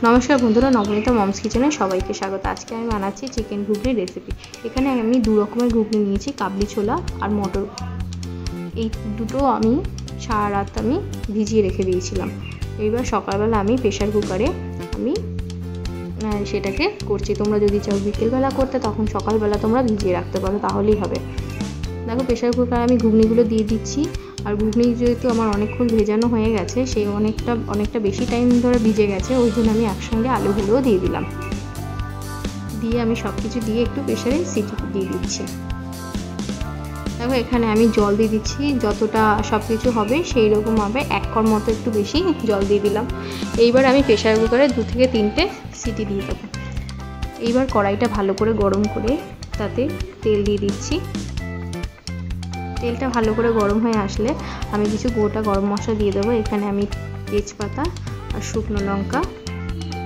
নমস্কার বন্ধুরা, নবনীতা মমস কিচেনে সবাইকে স্বাগত। আজকে আমি বানাচ্ছি চিকেন ঘুগনির রেসিপি। এখানে আমি দু রকমের ঘুগনি নিয়েছি, কাবলি ছোলা আর মটর। এই দুটো আমি সারা রাত ভিজিয়ে রেখে দিয়েছিলাম। এইবার সকালবেলা আমি প্রেশার কুকারে সেটাকে করছি। তোমরা যদি চাও বিকেলবেলা করতে, তখন সকালবেলা তোমরা ভিজিয়ে রাখতে পারো, তাহলেই হবে। দেখো, প্রেশার কুকারে আমি ঘুগনিগুলো দিয়ে দিচ্ছি। আর ঘুগনি যেহেতু আমার অনেকক্ষণ ভেজানো হয়ে গেছে, সেই অনেকটা বেশি টাইম ধরে ভিজে গেছে, ওই জন্য আমি একসঙ্গে আলুগুলোও দিয়ে দিলাম। দিয়ে আমি সব কিছু দিয়ে একটু প্রেশারে সিটি দিয়ে দিচ্ছি। দেখো, এখানে আমি জল দিয়ে দিচ্ছি, যতটা সব কিছু হবে সেই রকম হবে, 1 কড় মতো একটু বেশি জল দিয়ে দিলাম। এইবার আমি প্রেশার কুকারে 2 থেকে 3টে সিটি দিয়ে দেবো। এইবার কড়াইটা ভালো করে গরম করে তাতে তেল দিয়ে দিচ্ছি। তেলটা ভালো করে গরম হয়ে আসলে আমি কিছু গোটা গরম মশলা দিয়ে দেবো। এখানে আমি তেজপাতা আর শুকনো লঙ্কা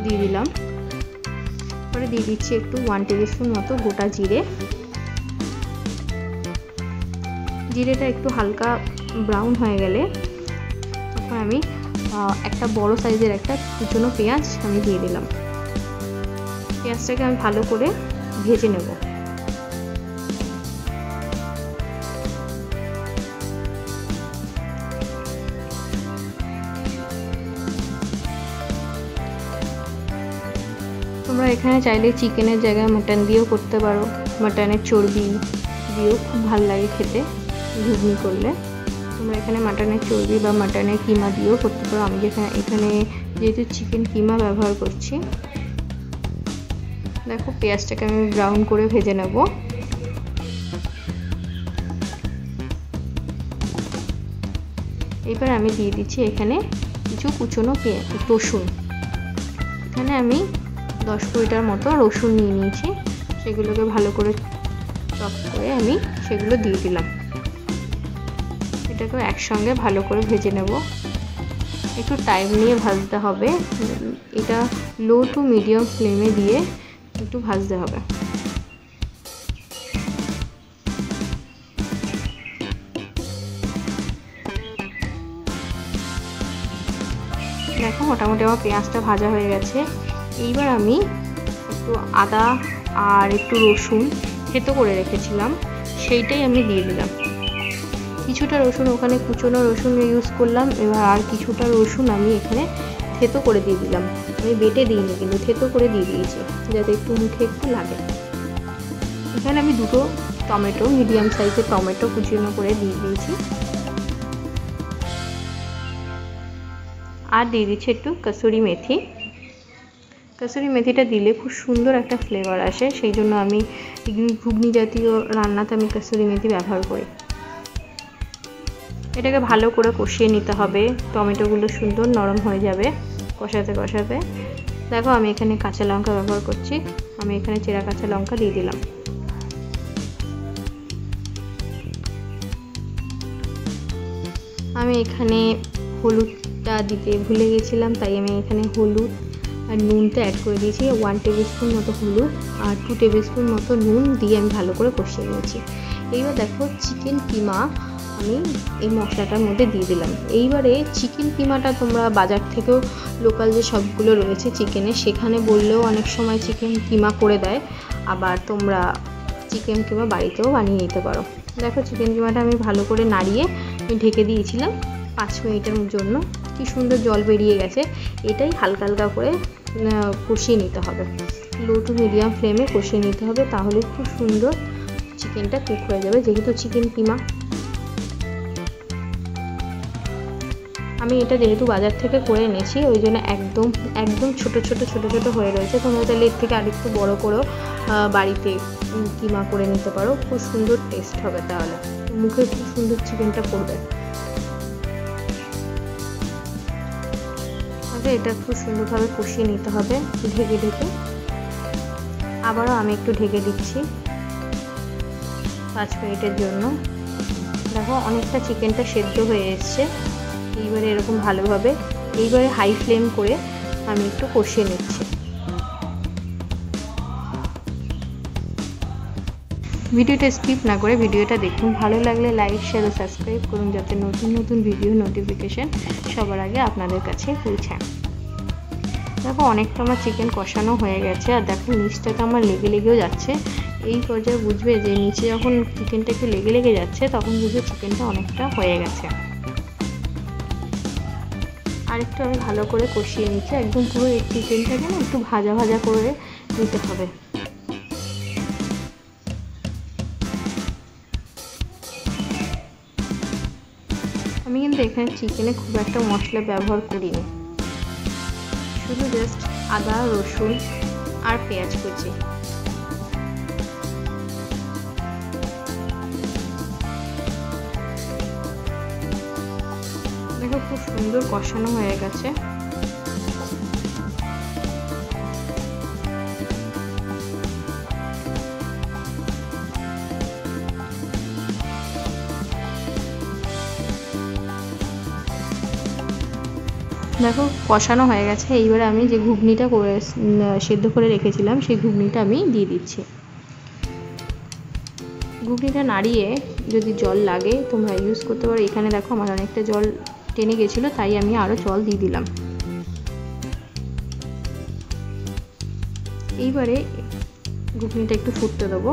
দিয়ে দিলাম। পরে দিয়ে দিচ্ছি একটু 1 টেবিল স্পুন মতো গোটা জিরে। জিরেটা একটু হালকা ব্রাউন হয়ে গেলে তখন আমি একটা বড় সাইজের একটা কুচনো পেঁয়াজ আমি দিয়ে দিলাম। পেঁয়াজটাকে আমি ভালো করে ভেজে নেব। তোমরা এখানে চাইলে চিকেনের জায়গায় মাটন দিয়েও করতে পারো। মাটনের চর্বি দিয়েও খুব ভালো লাগে খেতে ঘুগনি করলে। তোমরা এখানে মাটনের চর্বি বা মাটনের কিমা দিয়েও করতে পারো। আমি এখানে যেহেতু চিকেন কিমা ব্যবহার করছি। দেখো, পেঁয়াজটাকে আমি ব্রাউন করে ভেজে নেব। এবার আমি দিয়ে দিচ্ছি এখানে কিছু কুচনো রসুন। এখানে আমি 10-20টার মতো রসুন নিয়ে নিয়েছি। সেগুলোকে ভালো করে চপ করে আমি সেগুলো দিয়ে দিলাম। এটাকে একসঙ্গে ভালো করে ভেজে নেব। একটু টাইম নিয়ে ভাজতে হবে। এটা লো টু মিডিয়াম ফ্লেমে দিয়ে একটু ভাজতে হবে। দেখো, মোটামুটি আমার পেঁয়াজটা ভাজা হয়ে গেছে। এইবার আমি একটু আদা আর একটু রসুন থেতো করে রেখেছিলাম, সেইটাই আমি দিয়ে দিলাম। কিছুটা রসুন ওখানে কুচনো রসুন ইউজ করলাম। এবার আর কিছুটা রসুন আমি এখানে থেতো করে দিয়ে দিলাম। আমি বেটে দিইনি, কিন্তু থেতো করে দিয়ে দিয়েছি, যাতে একটু মুখে একটু লাগে। এখানে আমি 2টো টমেটো, মিডিয়াম সাইজের টমেটো কুচনো করে দিয়ে দিয়েছি। আর দিয়ে দিচ্ছি একটু কসুরি মেথি। কসুরি মেথিটা দিলে খুব সুন্দর একটা ফ্লেভার আসে, সেই জন্য আমি ঘুগনি জাতীয় রান্নাতে আমি কসুরি মেথি ব্যবহার করি। এটাকে ভালো করে কষিয়ে নিতে হবে। টমেটোগুলো সুন্দর নরম হয়ে যাবে কষাতে কষাতে। দেখো, আমি এখানে কাঁচা লঙ্কা ব্যবহার করছি। আমি এখানে চেরা কাঁচা লঙ্কা দিয়ে দিলাম। আমি এখানে হলুদটা দিতে ভুলে গেছিলাম, তাই আমি এখানে হলুদ আর নুনটা অ্যাড করে দিয়েছি। 1 টেবিল স্পুন মতো হলুদ আর 2 টেবিল স্পুন মতো নুন দিয়ে আমি ভালো করে কষিয়ে নিয়েছি। এইবার দেখো, চিকেন কিমা আমি এই মশলাটার মধ্যে দিয়ে দিলাম। এইবারে চিকেন কিমাটা তোমরা বাজার থেকেও লোকাল যে সবগুলো রয়েছে চিকেনের, সেখানে বললেও অনেক সময় চিকেন কিমা করে দেয়। আবার তোমরা চিকেন কিমা বাড়িতেও বানিয়ে নিতে পারো। দেখো, চিকেন কিমাটা আমি ভালো করে নাড়িয়ে ঢেকে দিয়েছিলাম 5 মিনিটের জন্য। কি সুন্দর জল বেরিয়ে গেছে। এটাই হালকা হালকা করে কষিয়ে নিতে হবে। লো টু মিডিয়াম ফ্লেমে কষিয়ে নিতে হবে, তাহলে খুব সুন্দর চিকেনটা কুক হয়ে যাবে। যেহেতু চিকেন কিমা আমি এটা যেহেতু বাজার থেকে করে এনেছি, ওই জন্য একদম ছোট ছোট হয়ে রয়েছে। তোমরা তাহলে এর থেকে আরেকটু বড় করেও বাড়িতে কিমা করে নিতে পারো। খুব সুন্দর টেস্ট হবে, তাহলে মুখে খুব সুন্দর চিকেনটা পড়বে। এটা খুব সুন্দরভাবে কষিয়ে নিতে হবে ঢেকে ঢেকে। আবারও আমি একটু ঢেকে দিচ্ছি 5 মিনিটের জন্য। দেখো, অনেকটা চিকেনটা সেদ্ধ হয়ে এসছে। এইবারে এরকম ভালোভাবে এইবারে হাই ফ্লেম করে আমি একটু কষিয়ে নিচ্ছি। ভিডিওটা স্কিপ না করে ভিডিওটা দেখুন। ভালো লাগলে লাইক, শেয়ার ও সাবস্ক্রাইব করুন, যাতে নতুন নতুন ভিডিও নোটিফিকেশন সবার আগে আপনাদের কাছে পৌঁছায়। দেখো অনেকটা আমার চিকেন কষানো হয়ে গেছে, আর দেখো নিচটাতে আমার লেগে লেগেও যাচ্ছে। এই পর্যায়ে বুঝবে যে নিচে যখন চিকেনটা একটু লেগে লেগে যাচ্ছে তখন বুঝবে চিকেনটা অনেকটা হয়ে গেছে। আর একটু আমি ভালো করে কষিয়ে নিচ্ছি, একদম পুরো এই চিকেনটাকে না একটু ভাজা ভাজা করে নিতে হবে। আমি কিন্তু এখানে চিকেনে খুব একটা মশলা ব্যবহার করিনি, শুধু জাস্ট আদা রসুন আর পেঁয়াজ কুচি। দেখো খুব সুন্দর কষানো হয়ে গেছে। দেখো কষানো হয়ে গেছে। এইবারে আমি যে ঘুগনিটা করে সেদ্ধ করে রেখেছিলাম সেই ঘুগনিটা আমি দিয়ে দিচ্ছি। ঘুগনিটা নাড়িয়ে যদি জল লাগে তোমরা ইউজ করতে পারো। এখানে দেখো আমার অনেকটা জল টেনে গেছিলো, তাই আমি আরও জল দিয়ে দিলাম। এইবারে ঘুগনিটা একটু ফুটতে দেবো।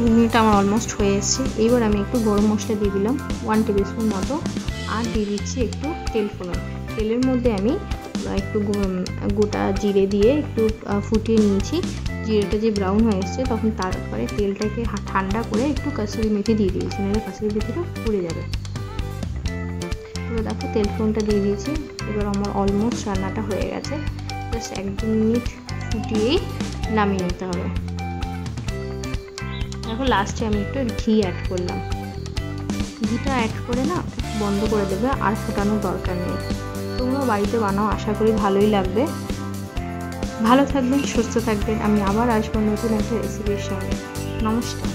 ঘুগনিটা আমার অলমোস্ট হয়ে এসেছে। এইবার আমি একটু গরম মশলা দিয়ে দিলাম 1 টেবিল স্পুন মতো, আর দিয়ে দিচ্ছি একটু তেল ফোড়ন। তেলের মধ্যে আমি একটু গোটা জিরে দিয়ে একটু ফুটিয়ে নিয়েছি। জিরেটা যে ব্রাউন হয়ে এসছে তখন তারপরে তেলটাকে ঠান্ডা করে একটু কাসুরি মেথি দিয়ে দিয়েছি, নাহলে কাসুরি মেথিটা পুড়ে যাবে। এবার দেখো তেল ফোড়নটা দিয়ে দিয়েছি। এবার আমার অলমোস্ট রান্নাটা হয়ে গেছে, জাস্ট 1-2 মিনিট ফুটিয়েই নামিয়ে নিতে হবে। দেখো লাস্টে আমি একটু ঘি অ্যাড করলাম। ঘিটা অ্যাড করে না বন্ধ করে দেবে, আর ফোটানোর দরকার নেই। তোমরা বাড়িতে বানাও, আশা করি ভালোই লাগবে। ভালো থাকবেন, সুস্থ থাকবেন। আমি আবার আসবো নতুন একটা রেসিপির সঙ্গে। নমস্কার।